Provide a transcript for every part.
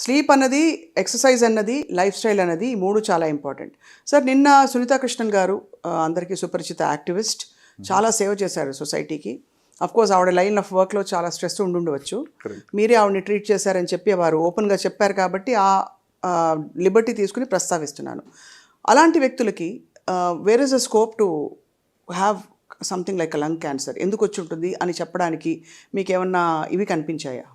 Sleep అన్నది, exercise అన్నది, life style అన్నది ఈ మూడు చాలా ఇంపార్టెంట్. సార్ నిన్న సునీతా కృష్ణన్ గారు అందరికీ సుపరిచిత యాక్టివిస్ట్, చాలా సేవ చేశారు సొసైటీకి. కోర్స్ ఆవిడ లైన్ ఆఫ్ వర్క్లో చాలా స్ట్రెస్ ఉండుండవచ్చు. మీరే ఆవిడని ట్రీట్ చేశారని చెప్పి వారు ఓపెన్గా చెప్పారు కాబట్టి ఆ లిబర్టీ తీసుకుని ప్రస్తావిస్తున్నాను. అలాంటి వ్యక్తులకి where is a scope to have something like a lung cancer ఎందుకు వచ్చి ఉంటుంది అని చెప్పడానికి మీకు ఏమన్నా ఇవి కనిపించాయా?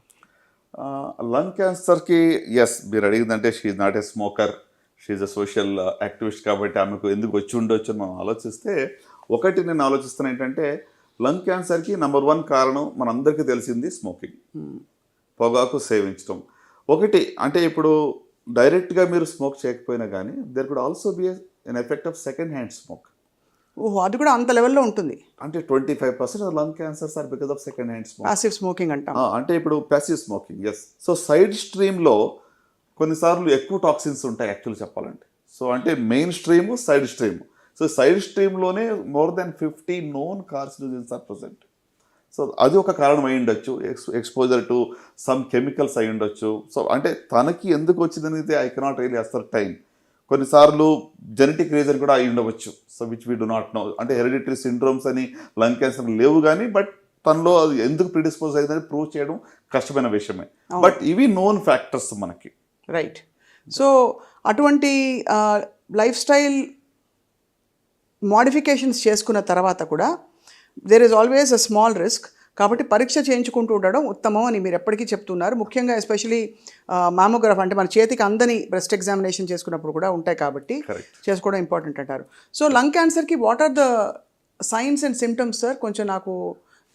లంగ్ క్యాన్సర్కి ఎస్, మీరు అడిగిందంటే she is not a smoker, she is a social activist కాబట్టి ఆమెకు ఎందుకు వచ్చి ఉండొచ్చు అని మనం ఆలోచిస్తే, ఒకటి నేను ఆలోచిస్తున్నా ఏంటంటే లంగ్ క్యాన్సర్కి నెంబర్ 1 కారణం మనందరికీ తెలిసింది స్మోకింగ్, పొగాకు సేవించడం. ఒకటి అంటే ఇప్పుడు డైరెక్ట్గా మీరు స్మోక్ చేయకపోయినా కానీ there could also be an effect of second hand smoke. ఓహో, అది కూడా అంత లెవెల్లో ఉంటుంది. అంటే 25% of lung cancers are because of second hand smoke. Passive smoking అంటాం. అంటే ఇప్పుడు passive smoking, yes. So side స్ట్రీమ్లో కొన్నిసార్లు ఎక్కువ టాక్సిన్స్ ఉంటాయి యాక్చువల్ చెప్పాలంటే. సో అంటే main stream, side stream. So side స్ట్రీమ్లోనే more than 50 known carcinogens are present. So అది ఒక కారణం అయి ఉండొచ్చు, ఎక్స్పోజర్ టు సమ్ కెమికల్స్ అయి ఉండొచ్చు. సో అంటే తనకి ఎందుకు వచ్చిందనేది I cannot really ascertain. కొన్నిసార్లు జెనెటిక్ రీజన్ కూడా అయి ఉండవచ్చు, so which we do not know. అంటే హెరిడిటరీ సిండ్రోమ్స్ అని లంగ్ క్యాన్సర్ లేవు కానీ బట్ తనలో అది ఎందుకు ప్రిడిస్పోజ్ అయిందని ప్రూవ్ చేయడం కష్టమైన విషయమే. బట్ ఇవి నోన్ ఫ్యాక్టర్స్ మనకి. రైట్. సో అటువంటి లైఫ్ స్టైల్ మోడిఫికేషన్స్ చేసుకున్న తర్వాత కూడా there is always a small risk. కాబట్టి పరీక్ష చేయించుకుంటూ ఉండడం ఉత్తమం అని మీరు ఎప్పటికీ చెప్తున్నారు. ముఖ్యంగా ఎస్పెషలీ మామోగ్రాఫ్ అంటే మన చేతికి అందని బ్రెస్ట్ ఎగ్జామినేషన్ చేసుకున్నప్పుడు కూడా ఉంటాయి కాబట్టి చేసుకోవడం ఇంపార్టెంట్ అంటారు. సో లంగ్ క్యాన్సర్కి what are the signs and symptoms sir? కొంచెం నాకు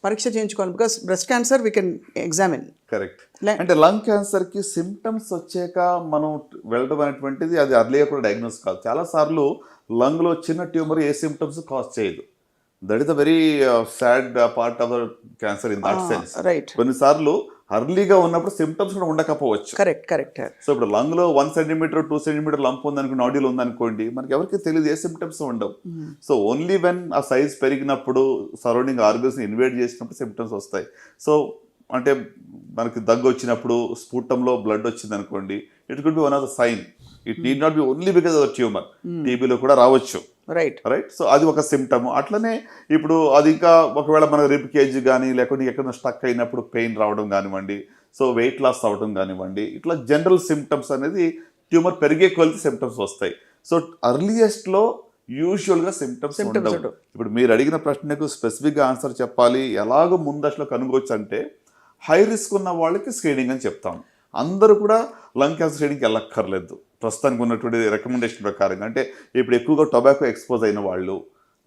పరీక్ష చేయించుకోవాలి, because breast cancer we can examine. Correct. అంటే లంగ్ క్యాన్సర్కి సిమ్టమ్స్ వచ్చాక మనం వెళ్ళడం అనేటువంటిది అది అర్లీగా కూడా డయాగ్నోస్ కాదు. చాలాసార్లు లంగ్లో చిన్న ట్యూమర్ ఏ సిమ్టమ్స్ కాజ్ చేయదు. That is a very sad part of the cancer in that sense. Right. కొన్నిసార్లు అర్లీగా ఉన్నప్పుడు సిమ్టమ్స్ కూడా ఉండకపోవచ్చు. కరెక్ట్. సో ఇప్పుడు లంగ్లో 1 సెంటీమీటర్ 2 సెంటీమీటర్ లంప్ ఉందనుకో, నాడ్యూల్ ఉందనుకోండి, మనకి ఎవరికి తెలియదు, ఏ సిమ్టమ్స్ ఉండవు. సో ఓన్లీ వెన్ ఆ సైజ్ పెరిగినప్పుడు సరౌండింగ్ ఆర్గన్స్ని ఇన్వేట్ చేసినప్పుడు సిమ్టమ్స్ వస్తాయి. సో అంటే మనకి దగ్గు వచ్చినప్పుడు స్ఫూటంలో బ్లడ్ వచ్చింది అనుకోండి, it could be one of the sign. It need not be only because of tumour. టీబీలో కూడా రావచ్చు. రైట్. సో అది ఒక సిమ్టమ్. అట్లనే ఇప్పుడు అది ఇంకా ఒకవేళ మన రిబ్ కేజ్ కానీ లేకుంటే ఎక్కడ స్టక్ అయినప్పుడు పెయిన్ రావడం కానివ్వండి, సో వెయిట్ లాస్ అవ్వడం కానివ్వండి, ఇట్లా జనరల్ సిమ్టమ్స్ అనేది ట్యూమర్ పెరిగే కొలితే సిమ్టమ్స్ వస్తాయి. సో అర్లియస్ట్లో యూజువల్గా సిమ్టమ్స్ ఉండవు. ఇప్పుడు మీరు అడిగిన ప్రశ్నకు స్పెసిఫిక్గా ఆన్సర్ చెప్పాలి, ఎలాగో ముందట్లో కనుగొచ్చు అంటే హై రిస్క్ ఉన్న వాళ్ళకి స్క్రీనింగ్ అని చెప్తాం. అందరూ కూడా లంగ్ క్యాన్సర్ స్క్రీనింగ్కి వెళ్ళక్కర్లేదు ప్రస్తుతానికి ఉన్నటువంటి రికమెండేషన్ ప్రకారంగా. అంటే ఇప్పుడు ఎక్కువగా టొబాకో ఎక్స్పోజ్ అయిన వాళ్ళు,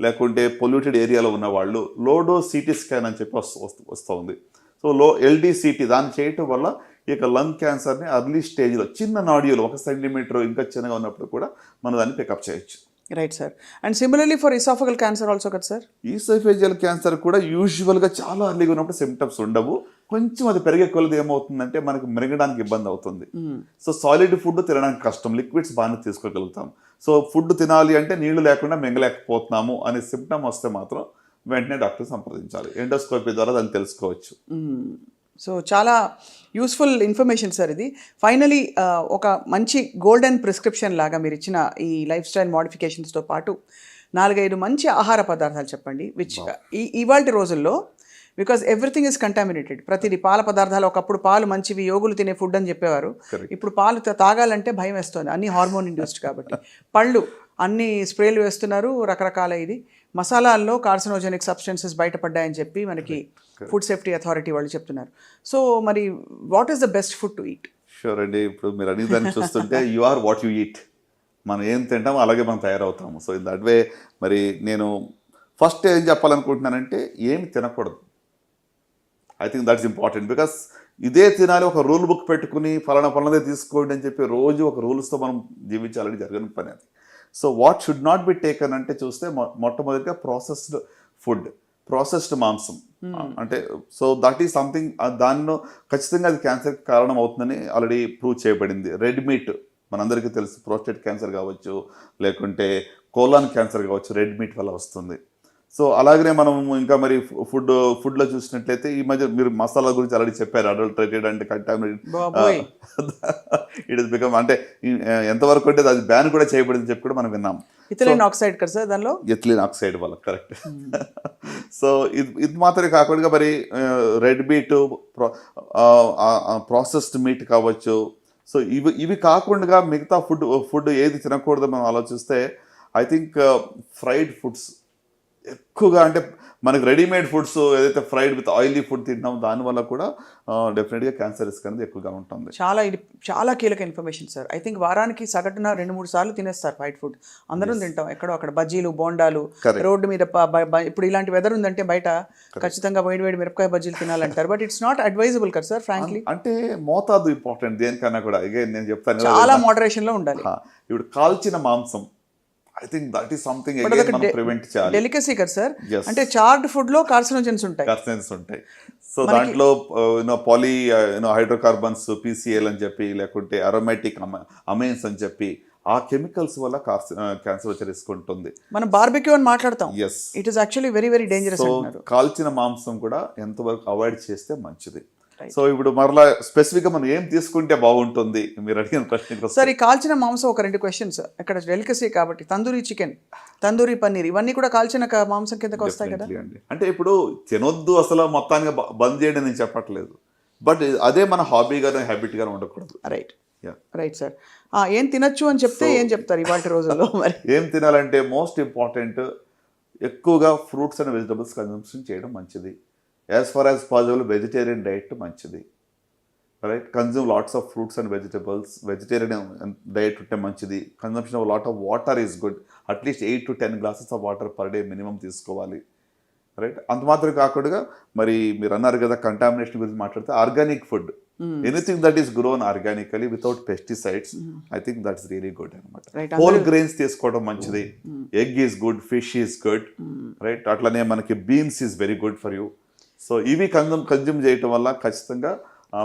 లేకుంటే పొల్యూటెడ్ ఏరియాలో ఉన్న వాళ్ళు లో డోస్ సిటీ స్కాన్ అని చెప్పి వస్తుంది. సో LDCT దాన్ని చేయటం వల్ల ఇక లంగ్ క్యాన్సర్ని అర్లీ స్టేజ్లో చిన్న నాడ్యూల్ 1 సెంటీమీటర్ ఇంకా చిన్నగా ఉన్నప్పుడు కూడా మనం దాన్ని పికప్ చేయొచ్చు. Right sir. And similarly for oesophageal cancer also కదా సార్? ఈసోఫేజియల్ క్యాన్సర్ కూడా యూజువల్గా చాలా అర్లీగా ఉన్నప్పుడు సిమ్టమ్స్ ఉండవు. కొంచెం అది పెరిగే కొలది ఏమవుతుందంటే మనకి మిరగడానికి ఇబ్బంది అవుతుంది. సో సాలిడ్ ఫుడ్ తినడానికి కష్టం, లిక్విడ్స్ బాగానే తీసుకోగలుగుతాం. సో ఫుడ్ తినాలి అంటే నీళ్లు లేకుండా మింగలేకపోతున్నాము అనే సిమ్టమ్ వస్తే మాత్రం వెంటనే డాక్టర్ సంప్రదించాలి. ఎండోస్కోపీ ద్వారా దాన్ని తెలుసుకోవచ్చు. సో చాలా యూస్ఫుల్ ఇన్ఫర్మేషన్ సార్ ఇది. ఫైనలీ ఒక మంచి గోల్డెన్ ప్రిస్క్రిప్షన్ లాగా మీరు ఇచ్చిన ఈ లైఫ్ స్టైల్ మోడిఫికేషన్స్తో పాటు 4-5 మంచి ఆహార పదార్థాలు చెప్పండి, విచ్ ఇవాళ రోజుల్లో బికాజ్ ఎవ్రీథింగ్ ఇస్ కంటామినేటెడ్. ప్రతిదీ పాల పదార్థాలు, ఒకప్పుడు పాలు మంచివి, యోగులు తినే ఫుడ్ అని చెప్పేవారు. ఇప్పుడు పాలు తాగాలంటే భయం వేస్తుంది, అన్ని హార్మోన్ ఇండ్యూస్డ్ కాబట్టి. పళ్ళు అన్ని స్ప్రేలు వేస్తున్నారు, రకరకాల ఇది. మసాలాల్లో కార్సినోజెనిక్ సబ్స్టెన్సెస్ బయటపడ్డాయని చెప్పి మనకి ఫుడ్ సేఫ్టీ అథారిటీ వాళ్ళు చెప్తున్నారు. సో మరి what is the best food to eat? Sure అండి. ఇప్పుడు మీరు అడిగిన దాన్ని చూస్తుంటే you are what you eat. మనం ఏం తింటామో అలాగే మనం తయారవుతాము. సో ఇన్ దట్ వే మరి నేను ఫస్ట్ ఏం చెప్పాలనుకుంటున్నానంటే ఏమి తినకూడదు. I think that's important. Because ఇదే తినాలి, ఒక రూల్ బుక్ పెట్టుకుని ఫలానాదే తీసుకోండి అని చెప్పి రోజు ఒక రూల్స్తో మనం జీవించాలని జరగని పని అది. So what should not be taken అంటే చూస్తే మొట్టమొదటిగా ప్రాసెస్డ్ ఫుడ్, ప్రాసెస్డ్ మాంసం. అంటే సో దట్ ఈస్ సంథింగ్, దానిలో ఖచ్చితంగా అది క్యాన్సర్కి కారణం అవుతుందని ఆల్రెడీ ప్రూవ్ చేయబడింది. రెడ్ మీట్ మనందరికీ తెలుసు, ప్రోస్టేట్ క్యాన్సర్ కావచ్చు, లేకుంటే కోలాన్ క్యాన్సర్ కావచ్చు, రెడ్ మీట్ వల్ల వస్తుంది. సో అలాగనే మనం ఇంకా మరి ఫుడ్లో చూసినట్లయితే ఈ మధ్య మీరు మసాలా గురించి ఆల్రెడీ చెప్పారు, అడల్టరేటెడ్ అంటే బాబోయ్. ఇట్ ఇస్ బికమ్ అంటే ఎంతవరకు అంటే అది బ్యాన్ కూడా చేయబడింది చెప్పి కూడా మనం విన్నాం. ఇథిలిన్ ఆక్సైడ్ కదా సార్ దానిలో. ఎథిలిన్ ఆక్సైడ్ వల్ల కరెక్ట్. సో ఇది మాత్రమే కాకుండా మరి రెడ్ మీట్, ప్రాసెస్డ్ మీట్ కావచ్చు. సో ఇవి కాకుండా మిగతా ఫుడ్ ఏది తినకూడదు మనం ఆలోచిస్తే ఐ థింక్ ఫ్రైడ్ ఫుడ్స్ ఎక్కువగా, అంటే మనకి రెడీమేడ్ ఫుడ్స్ ఏదైతే ఫ్రైడ్ విత్ ఆయిలీ ఫుడ్ తింటాం దానివల్ల కూడా డెఫినెట్గా క్యాన్సర్ రిస్క్ అనేది ఎక్కువగా ఉంటుంది. ఇది చాలా కీలక ఇన్ఫర్మేషన్ సార్. ఐ థింక్ వారానికి సగటున 2-3 సార్లు తినేస్తారు ఫ్రైడ్ ఫుడ్. అందరం తింటాం, ఎక్కడో అక్కడ బజ్జీలు, బోండాలు, రోడ్డు మీద ఇప్పుడు ఇలాంటి వెదర్ ఉందంటే బయట ఖచ్చితంగా వేడి మిరపకాయ బజ్జీలు తినాలంటారు. బట్ ఇట్స్ నాట్ అడ్వైజబుల్ కదా సార్ ఫ్రాంక్లీ. అంటే మోతాదు ఇంపార్టెంట్ దేనికన్నా కూడా. అగైన్ నేను చెప్తాను చాలా మోడరేషన్ లో ఉండాలి. ఇప్పుడు కాల్చిన మాంసం, I think that is something prevent చేయాలి. డెలికసీ కదా సార్. అంటే చార్డ్ ఫుడ్ లో కార్సినోజన్స్ ఉంటాయి. సో దాంట్లో పాలీ హైడ్రోకార్బన్స్, PCL అని చెప్పి, లేకుంటే అరోమాటిక్ అమైన్స్ అని చెప్పి ఆ కెమికల్స్ వల్ల క్యాన్సర్ వచ్చే రిస్క్ ఉంటుంది. మనం బార్బెక్యూ అని మాట్లాడతాం. Yes, it is actually very very dangerous. So కాల్చిన మాంసం కూడా ఎంతవరకు అవాయిడ్ చేస్తే మంచిది. సో ఇప్పుడు మరలా స్పెసిఫిక్గా మనం ఏం తీసుకుంటే బాగుంటుంది మీరు అడిగిన ప్రశ్న. సార్, ఈ కాల్చిన మాంసం ఒక 2 క్వశ్చన్స్. ఇక్కడ డెలికసీ కాబట్టి తందూరి చికెన్, తందూరి పన్నీర్ ఇవన్నీ కూడా కాల్చిన మాంసం కిందకి వస్తాయి కదా. అంటే ఇప్పుడు తినొద్దు అసలు మొత్తానికి బంద్ చేయడం నేను చెప్పట్లేదు, బట్ అదే మన హాబీగానే హ్యాబిట్గానే ఉండకూడదు. Right sir. ఏం తినొచ్చు అని చెప్తే ఏం చెప్తారు ఇవాళ రోజుల్లో? మరి ఏం తినాలంటే మోస్ట్ ఇంపార్టెంట్ ఎక్కువగా ఫ్రూట్స్ అండ్ వెజిటబుల్స్ కన్సంప్షన్ చేయడం మంచిది. As far as possible vegetarian diet మంచిది, right. Consume lots of fruits and vegetables. Vegetarian diet ఉంటే మంచిది. Consumption of lot of water is good. At least 8 to 10 glasses of water per day minimum తీసుకోవాలి, right. అంత మాత్రం కాకుండా మరి మీరు అన్నారు కదా కంటామినేషన్ గురించి మాట్లాడితే organic food, anything that is grown organically without pesticides, I think that's really good అనమాట. హోల్ గ్రెయిన్స్ తీసుకోవడం మంచిది. Egg is good, fish is good, right. అట్లనే మనకి beans is very good for you. So ఇవి consume చేయటం వల్ల ఖచ్చితంగా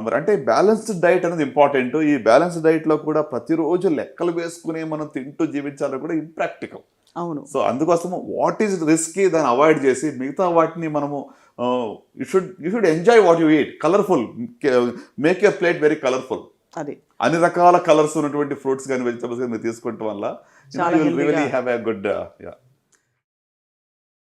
మరి అంటే బ్యాలెన్స్డ్ డైట్ అనేది ఇంపార్టెంట్. ఈ బ్యాలెన్స్డ్ డైట్లో కూడా ప్రతిరోజు లెక్కలు వేసుకుని మనం తింటూ జీవించాలో కూడా ఇంప్రాక్టికల్. అవును. సో అందుకోసము వాట్ ఈజ్ రిస్కీ దాన్ని అవాయిడ్ చేసి మిగతా వాటిని మనము you should enjoy what you eat. Colourful, make your plate very colourful. అది అన్ని రకాల కలర్స్ ఉన్నటువంటి ఫ్రూట్స్ కానీ వెజిటబుల్స్ కానీ మీరు తీసుకోవటం వల్ల you will really have a good